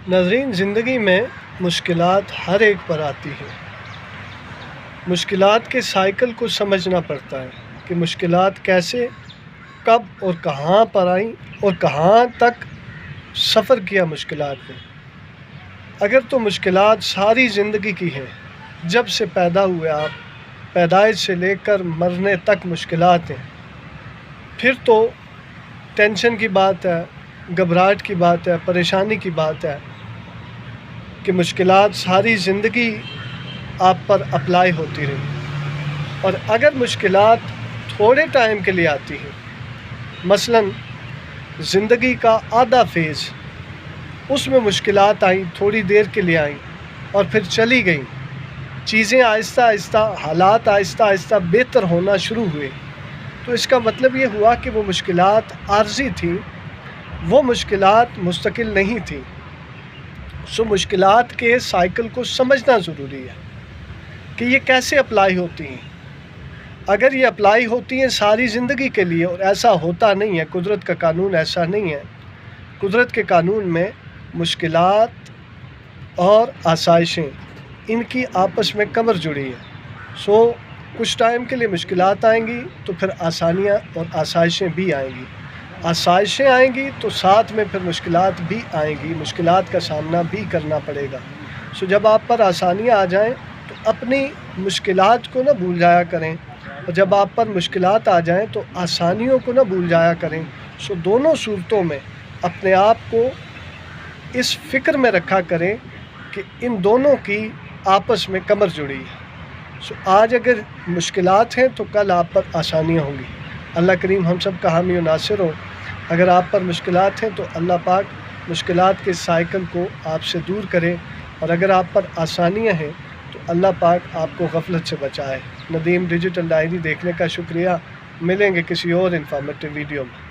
ناظرین، زندگی میں مشکلات ہر ایک پر آتی ہیں۔ مشکلات کے سائیکل کو سمجھنا پڑتا ہے کہ مشکلات کیسے، کب اور کہاں پر آئیں اور کہاں تک سفر کیا مشکلات نے۔ اگر تو مشکلات ساری زندگی کی ہیں، جب سے پیدا ہوئے آپ، پیدائش سے لے کر مرنے تک مشکلات ہیں، پھر تو ٹینشن کی بات ہے، گھبراہٹ کی بات ہے، پریشانی کی بات ہے کہ مشکلات ساری زندگی آپ پر اپلائی ہوتی رہی۔ اور اگر مشکلات تھوڑے ٹائم کے لیے آتی ہیں، مثلاً زندگی کا آدھا فیز، اس میں مشکلات آئیں، تھوڑی دیر کے لیے آئیں اور پھر چلی گئیں، چیزیں آہستہ آہستہ، حالات آہستہ آہستہ بہتر ہونا شروع ہوئے، تو اس کا مطلب یہ ہوا کہ وہ مشکلات عارضی تھیں، وہ مشکلات مستقل نہیں تھیں۔ مشکلات کے سائیکل کو سمجھنا ضروری ہے کہ یہ کیسے اپلائی ہوتی ہیں۔ اگر یہ اپلائی ہوتی ہیں ساری زندگی کے لیے، اور ایسا ہوتا نہیں ہے، قدرت کا قانون ایسا نہیں ہے۔ قدرت کے قانون میں مشکلات اور آسائشیں، ان کی آپس میں کمر جڑی ہے۔ کچھ ٹائم کے لیے مشکلات آئیں گی تو پھر آسانیاں اور آسائشیں بھی آئیں گی۔ آسائشیں آئیں گی تو ساتھ میں پھر مشکلات بھی آئیں گی، مشکلات کا سامنا بھی کرنا پڑے گا۔ جب آپ پر آسانیاں آ جائیں تو اپنی مشکلات کو نہ بھول جایا کریں، اور جب آپ پر مشکلات آ جائیں تو آسانیوں کو نہ بھول جایا کریں۔ دونوں صورتوں میں اپنے آپ کو اس فکر میں رکھا کریں کہ ان دونوں کی آپس میں کمر جڑی ہے۔ آج اگر مشکلات ہیں تو کل آپ پر آسانیاں ہوں گی۔ اللہ کریم ہم سب کا حامی و ناصر ہو۔ اگر آپ پر مشکلات ہیں تو اللہ پاک مشکلات کے سائیکل کو آپ سے دور کرے، اور اگر آپ پر آسانیاں ہیں تو اللہ پاک آپ کو غفلت سے بچائے۔ ندیم ڈیجیٹل ڈائری دیکھنے کا شکریہ۔ ملیں گے کسی اور انفارمیٹیو ویڈیو میں۔